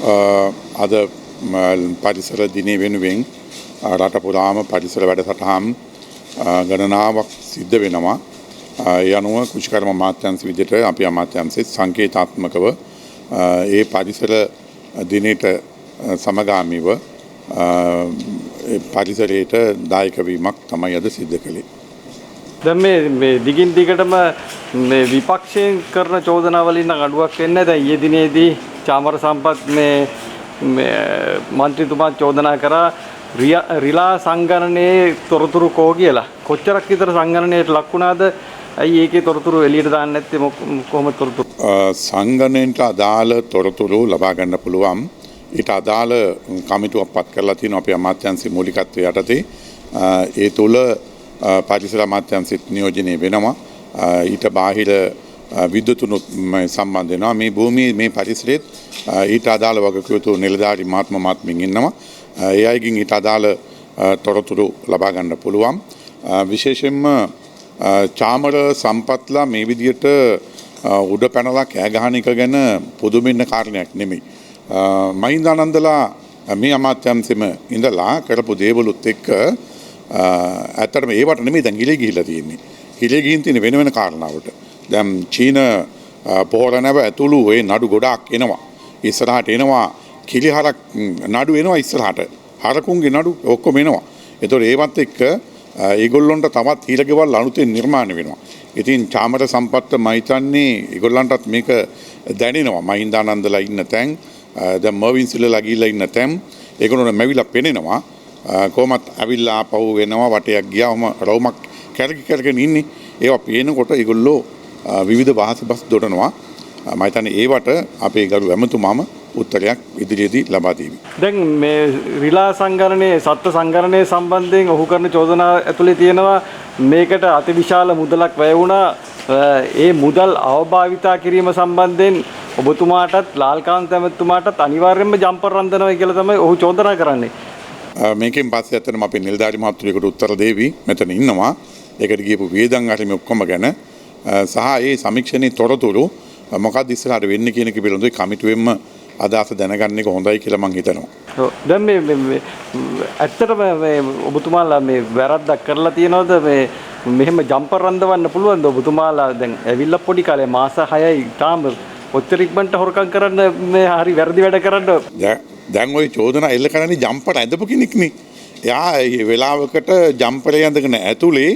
අද පරිසර දිනේ වෙනුවෙන් රට පුරාම පරිසර වැඩසටහන් ගණනාවක් සිද්ධ වෙනවා. ඒ අනුව කෘෂිකර්ම අමාත්‍යාංශ විදිහට අපි අමාත්‍යාංශයේ සංකේතාත්මකව ඒ පරිසර දිනේට සමගාමීව පරිසරයට දායක වීමක් තමයි අද සිද්ධ කළේ. දැන් මේ දිගින් දිගටම මේ විපක්ෂයෙන් කරන චෝදනාවලින් අඩුවක් වෙන්නේ නැහැ. දැන් ඊයේ දිනේදී චාමර සම්පත් මේ මන්ත්‍රීතුමා චෝදනා කරා රිලා සංගණනයේ තොරතුරු කෝ කියලා. කොච්චරක් විතර සංගණනයට ලක් වුණාද? ඇයි ඒකේ තොරතුරු එළියට දාන්නේ නැත්තේ? කොහොමද තොරතුරු? සංගණනයට අදාළ තොරතුරු ලබා ගන්න පුළුවන්. ඊට අදාළ කමිටුවක් පත් කරලා තියෙනවා අපේ අමාත්‍යාංශයේ මූලිකත්වයේ යටතේ. ඒ තුල පරිසර අමාත්‍යාංශෙත් නියෝජනය වෙනවා. ඊට බාහිර විද්‍යුතුනුත් සම්බන්ධ වෙනවා. මේ භූමියේ මේ පරිසරෙත් ඊට අදාළ වගකීතු නිලධාරි මාත්මින් ඉන්නවා. ඒ අයගෙන් ඊට අදාළ තොරතුරු ලබා ගන්න පුළුවන්. විශේෂයෙන්ම චාමර සම්පත්ලා මේ විදියට උඩ පැනලා කෑ ගහන එක ගැන පුදුමින්න කාරණයක් නෙමෙයි. මහින්දානන්දලා මේ අමාත්‍යාංශෙම ඉඳලා කරපු දේවලුත් එක්ක ඇත්තටම ඒවට නෙමෙයි දැන් ගිලේ ගිහිල්ලා තියෙන්නේ. ගිලේ ගිහින් තියෙන වෙන කාරණාවට. දැන් චීන පොහොර නැව ඇතුළු ඒ නඩු ගොඩාක් එනවා. ඉස්සරහට එනවා කිලිහරක් නඩු එනවා ඉස්සරහට. හරකුන්ගේ නඩු ඔක්කොම එනවා. ඒතකොට ඒවත් එක්ක ඒගොල්ලොන්ට තවත් හීලකවල් අලුතෙන් නිර්මාණය වෙනවා. ඉතින් චාමර සම්පත්ත මම හිතන්නේ ඒගොල්ලන්ටත් මේක දැනෙනවා. මහින්දානන්දලා ඉන්න තැන් දැන් මර්වින් සිල්ලලා ගිහිල්ලා ඉන්න තැන් ඒගොල්ලොන්ට මැවිලා පෙනෙනවා. කොහොමත් අවිල්ලා ආපහු වෙනවා වටයක් ගියාම රවුමක් කැරගෙන ඉන්නේ. ඒවා පේනකොට ඒගොල්ලෝ විවිධ වාසිබස් දොඩනවා. මම හිතන්නේ ඒවට අපේ ගරු ඇමතුමාම උත්තරයක් ඉදිරියේදී ලබා දෙවි. දැන් මේ රිලා සංගණනයේ සත්ත්ව සංගණනයේ සම්බන්ධයෙන් ඔහු කරන චෝදනා ඇතුලේ තියෙනවා මේකට අතිවිශාල මුදලක් වැය වුණා. ඒ මුදල් අවභාවිතා කිරීම සම්බන්ධයෙන් ඔබතුමාටත් ලාල්කාන්ත ඇමතුමාටත් අනිවාර්යයෙන්ම ජම්පර් රන්දනවා කියලා තමයි ඔහු චෝදනා කරන්නේ. මේකෙන් පස්සේ ඇත්තටම අපි නිලධාරි මහත්තුරුකට උත්තර දෙවි. මෙතන ඉන්නවා. ඒකට ගියපු වේදන් අරමි ඔක්කොම ගැන සහ ඒ සමීක්ෂණයේ තොරතුරු මොකක්ද ඉස්සරහට වෙන්නේ කියන එක පිළිබඳව කමිටුවෙන්ම අදහස දැනගන්න එක හොඳයි කියලා මම හිතනවා. ඔව්. දැන් මේ ඇත්තටම මේ ඔබතුමාලා මේ වැරද්දක් කරලා තියනවද? මෙහෙම ජම්පර් රන්දවන්න පුළුවන්ද ඔබතුමාලා? දැන් ඇවිල්ලා පොඩි කාලේ මාස 6යි තාම ඔච්චර ඉක්මනට හොරකම් කරන්න මේ හරි වැරදි වැඩ කරන්න. දැන් ওই චෝදනා එල්ල කරන්නේ ජම්පර් ඇඳපු කෙනෙක්නේ. එයා ඒ වෙලාවකට ජම්පරේ ඇඳගෙන ඇතුලේ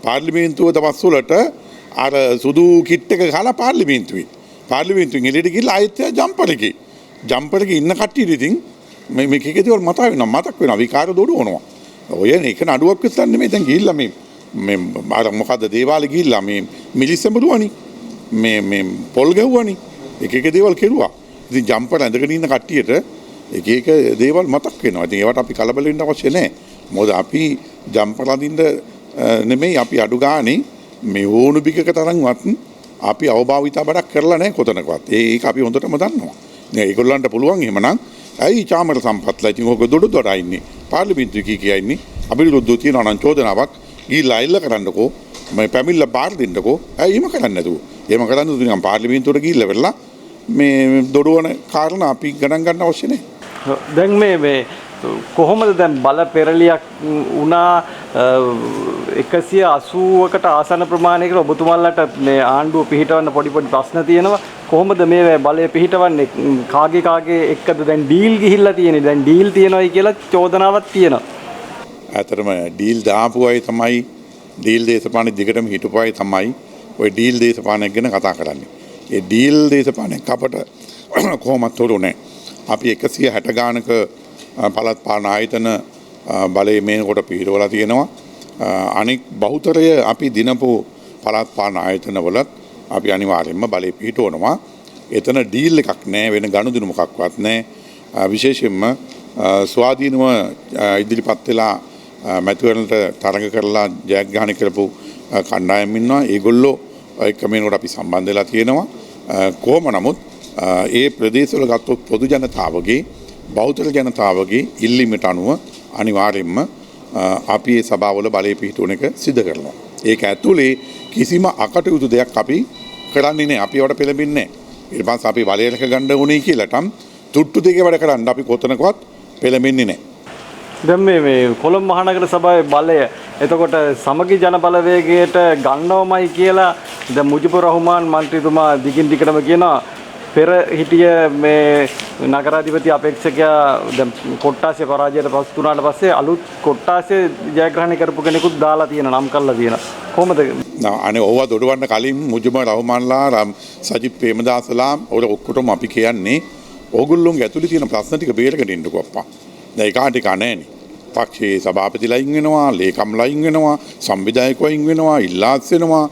පාර්ලිමේන්තුව දවස් වලට අර සුදු කිට් එක ගහලා පාර්ලිමේන්තුවෙන් එළියට ගිහලා ආයෙත් ජම්පර් එකේ ඉන්න කට්ටියට ඉතින් මේ කීකේ දේවල් මතක් වෙනවා විකාර දොඩවනවා. ඔය එක නඩුවක් විතරක් නෙමෙයි දැන් ගිහිල්ලා මේ අර මොකද්ද දේවාලේ ගිහිල්ලා මේ මිලිස්සඹරුවනි මේ පොල් ගැහුවනි එක දේවල් කෙරුවා. ඉතින් ජම්පර් ඇඳගෙන ඉන්න කට්ටියට එක දේවල් මතක් වෙනවා. ඉතින් ඒවට අපි කලබල වෙන්න අවශ්‍ය නැහැ. මොකද අපි ජම්පර් අඳින්න නෙමෙයි අපි අඩු ගානේ මේ ඕනු බිකක තරම්වත් අපි අවභාවිතා බඩක් කරලා නැහැ කොතනකවත්. ඒක අපි හොඳටම දන්නවා. නේ ඒගොල්ලන්ට පුළුවන් එහෙමනම් ඇයි චාමර සම්පත්ලා ඉතින් ඔක දොඩ ඉන්නේ පාර්ලිමේන්තුවේ කියා ඉන්නේ අභිරුද්ධ තියෙනවා නම් චෝදනාවක් ගිහිල්ලා අයිල්ල කරන්නකෝ මේ පැමිණිල්ල බාර දෙන්නකෝ ඇයි එහෙම කරන්නේ නැතුව එහෙම කරන්නේ නිකන් පාර්ලිමේන්තුවට ගිහිල්ලා වෙලා මේ දොඩවන කාරණා අපි ගණන් ගන්න අවශ්‍ය නැහැ. දැන් මේ කොහොමද දැන් බල පෙරලියක් වුණා 180කට ආසන්න ප්‍රමාණයකට ඔබතුමාලට මේ ආණ්ඩුව පිහිටවන්න පොඩි ප්‍රශ්න තියෙනවා. කොහොමද මේ බලය පිහිටවන්නේ? කාගේ එක්කද දැන් ඩීල් ගිහිල්ලා තියෙන්නේ? දැන් ඩීල් තියනවායි කියලා චෝදනාවක් තියෙනවා. ඇත්තටම ඩීල් දාපු අය තමයි ඩීල් දේශපාලනේ දිගටම හිටපු අය තමයි ওই ඩීල් දේශපාලනයක් ගැන කතා කරන්නේ. ඒ ඩීල් දේශපාලනයක් අපට කොහොමත් තොරු නැහැ. අපි 160 ගානක පළාත් පාලන ආයතන බලයේ මේනකොට පිහිටවලා තියෙනවා. අනෙක් බහුතරය අපි දිනපු පළාත් පාලන ආයතනවලත් අපි අනිවාර්යයෙන්ම බලයේ පිහිටවනවා. එතන ඩීල් එකක් නැහැ, වෙන ගනුදෙනු මොකක්වත් නැහැ. විශේෂයෙන්ම ස්වාධීනව ඉදිරිපත් වෙලා මැතිවරණයට තරඟ කරලා ජයග්‍රහණය කරපු කණ්ඩායම් ඉන්නවා. ඒගොල්ලෝ එක්ක මේනකොට අපි සම්බන්ධ වෙලා තියෙනවා. කොහොම නමුත් ඒ ප්‍රදේශවල ගත්තොත් පොදු ජනතාවගේ බෞද්ධ ජනතාවගේ ඉල්ලීමට අනුව අනිවාර්යයෙන්ම අපි මේ සභාවල බලය පිහිටුවන එක සිදු කරනවා. ඒක ඇතුලේ කිසිම අකටයුතු දෙයක් අපි කරන්නේ නැහැ. අපි ඒවට පෙළඹෙන්නේ නැහැ. ඊට පස්සේ අපි බලය රැක ගන්න ඕනේ කියලාටම් තුට්ටු දෙකේ වැඩ කරන්න අපි කොතනකවත් පෙළඹෙන්නේ නැහැ. දැන් මේ කොළඹ මහනගර සභාවේ බලය එතකොට සමගි ජන බලවේගයට ගන්නවමයි කියලා දැන් මුජිබුර් රහ්මාන් මන්ත්‍රීතුමා දිගින් දිගටම කියනවා. පෙර හිටිය මේ නගරාධිපති අපේක්ෂකයා දැන් කොට්ටාසේ පරාජයට පසු තුනාට පස්සේ අලුත් කොට්ටාසේ ජයග්‍රහණය කරපු කෙනෙකුත් දාලා තියෙනවා නම් කරලා තියෙනවා. කොහොමද? අනේ ඕවා දොඩවන්න කලින් මුජිබුර් රහ්මාන්ලා සජිත් ප්‍රේමදාසලා ඔය ඔක්කොටම අපි කියන්නේ ඕගොල්ලෝගේ ඇතුලේ තියෙන ප්‍රශ්න ටික බේරගෙන ඉන්නකෝ අප්පා. දැන් ඒකාට එක නෑනේ. පක්ෂයේ සභාපතිලා ඉන් වෙනවා, ලේකම්ලා ඉන් වෙනවා, සංවිධායකයෝ ඉන් වෙනවා, ඉල්ලාස් වෙනවා,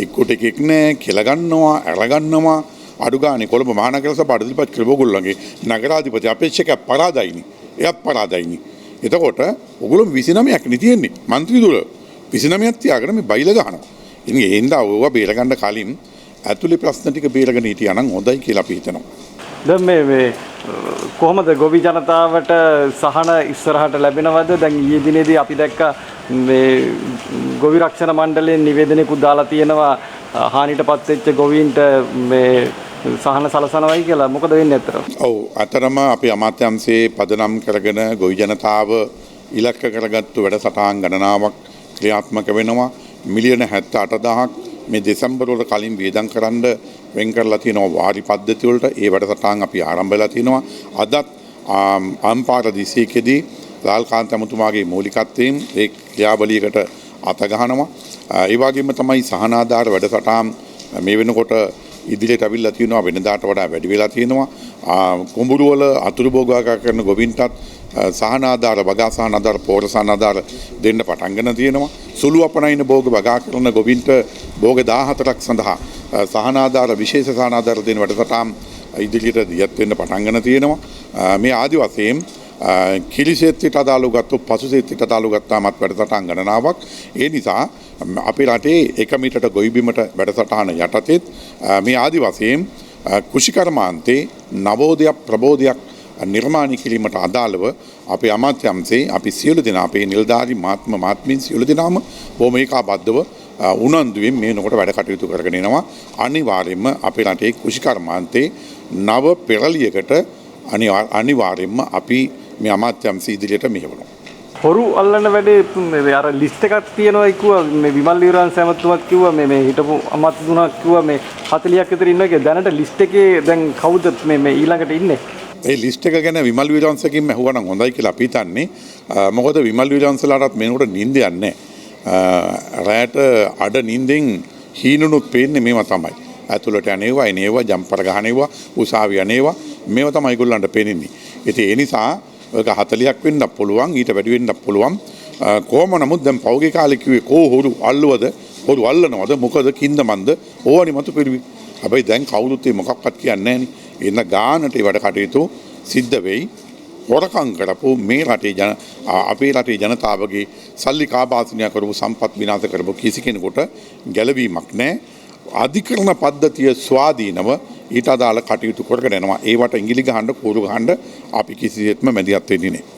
එක්කොට එකෙක් නෑ, කෙල ගන්නවා, අර ගන්නවා. අඩු ගානේ කොළඹ මහනගර සභාවට ඉදිරිපත් කරපු ඕගොල්ලෝගේ නගරාධිපති අපේක්ෂකයා පරාදයිනේ. එයත් පරාදයිනේ. එතකොට ඕගොල්ලෝ 29ක් නේ තියෙන්නේ. മന്ത്രി දුර 29ක් තියාගෙන මේ බයිල ගහනවා. ඉතින් ඒ හින්දා ඕවා බේරගන්න කලින් ඇතුලේ ප්‍රශ්න ටික බේරගෙන හිටියා නම් හොඳයි කියලා අපි හිතනවා. දැන් මේ කොහොමද ගොවි ජනතාවට සහන ඉස්සරහට ලැබෙනවද? දැන් ඊයේ දිනේදී අපි දැක්ක මේ ගොවි රක්ෂණ මණ්ඩලයෙන් නිවේදනයකුත් දාලා තියෙනවා හානියටපත් වෙච්ච ගොවීන්ට මේ සහන සලසනවයි කියලා. මොකද වෙන්නේ අතරම? ඔව් අතරම අපි අමාත්‍යාංශයේ පදනම් කරගෙන ගොවි ජනතාව ඉලක්ක කරගත්තු වැඩසටහන් ගණනාවක් ක්‍රියාත්මක වෙනවා. මිලියන 78,000ක් මේ දෙසැම්බර් වල කලින් වියදම් කරන්න වෙන් කරලා තියෙනවා වාරි පද්ධතිය වලට. ඒ වැඩසටහන් අපි ආරම්භ වෙලා තියෙනවා. අදත් අම්පාර දිසීකේදී ලාල්කාන්ත ඇමතුමාගේ මූලිකත්වයෙන් ඒ ක්‍රියාවලියකට අත ගහනවා. ඒ වගේම තමයි සහනාධාර වැඩසටහන් මේ වෙනකොට ඉදිරියට අවිල්ලා තියෙනවා. වෙනදාට වඩා වැඩි වෙලා තියෙනවා. කුඹුරු වල අතුරු භෝගාකාර කරන ගොවින්ටත් සහනාධාර වගා සහනාධාර පෝර සහනාධාර දෙන්න පටන් ගන්න තියෙනවා. සුළු අපනයින භෝග වගා කරන ගොවින්ට භෝග 14ක් සඳහා සහනාධාර විශේෂ සහනාධාර දෙන වැඩසටහන් ඉදිරියට දියත් වෙන්න පටන් ගන්න තියෙනවා. මේ ආදි වශයෙන් කිලිසෙත්ට අදාළව ගත්තොත් පසුසෙත්ට අදාළව ගත්තාමත් වැඩසටහන් ගණනාවක්. ඒ නිසා අපේ රටේ එක මීටරට ගොවි බිමට වැඩසටහන යටතේ මේ ආදි වශයෙන් කුෂිකර්මාන්තේ නවෝදයක් ප්‍රබෝධයක් නිර්මාණය කිරීමට අදාළව අපේ අමාත්‍යාංශයේ අපි සියලු දෙනා අපේ නිලධාරි මාත්මීන් සියලු දෙනාම බොහොම ඒකාබද්ධව උනන්දුවෙන් මේ නොකොට වැඩ කටයුතු කරගෙන එනවා. අනිවාර්යයෙන්ම අපේ රටේ කුෂිකර්මාන්තේ නව පෙරලියකට අනිවාර්යයෙන්ම අපි මේ අමාත්‍යාංශය ඉදිරියට මෙහෙවනවා. හොරු අල්ලන වැඩේ අර ලිස්ට් එකක් තියෙනවා කිව්වා මේ විමල් වීරවංශ ඇමතුමක් කිව්වා මේ හිටපු අමාත්‍යතුමා කිව්වා මේ 40ක් විතර ඉන්නවා කියලා. දැනට ලිස්ට් එකේ දැන් කවුද මේ ඊළඟට ඉන්නේ? ඒ ලිස්ට් එක ගැන විමල් වීරවංශකින් ඇහුවා නම් හොඳයි කියලා අපි හිතන්නේ. මොකද විමල් වීරවංශලාටත් මේනකොට නිින්ද යන්නේ නැහැ. රැට අඩ නිින්දෙන් හීනුනුත් පේන්නේ මේවා තමයි. ඇතුළට යන්නේවා එනේවා ජම්පර ගහනේවා උසාවිය යන්නේවා මේවා තමයි ඒගොල්ලන්ට පේන්නේ. ඉතින් ඒ නිසා ඔයක 40ක් වෙන්නත් පුළුවන් ඊට වැඩි වෙන්නත් පුළුවන්. කොහොම නමුත් දැන් පෞගේ කාලේ කිව්වේ කෝ හොරු අල්ලුවද හොරු අල්ලනවද මොකද කින්දමන්ද ඕවනි මතු පිළිවි. හැබැයි දැන් කවුරුත් මොකක්වත් කියන්නේ නැහනේ. එන්න ගානට වැඩ කටයුතු සිද්ධ වෙයි. හොරකම් කරපු මේ රටේ අපේ රටේ ජනතාවගේ සල්ලි කාබාසිනිය කරපු සම්පත් විනාශ කරපු කිසි කෙනෙකුට ගැලවීමක් නැහැ. අධිකරණ පද්ධතිය ස්වාධීනව ඊට අදාළ කටයුතු කරගෙන යනවා. ඒවට ඉංගිලි ගහන්න කෝරු ගහන්න අපි කිසිසේත්ම මැදිහත් වෙන්නේ නැහැ.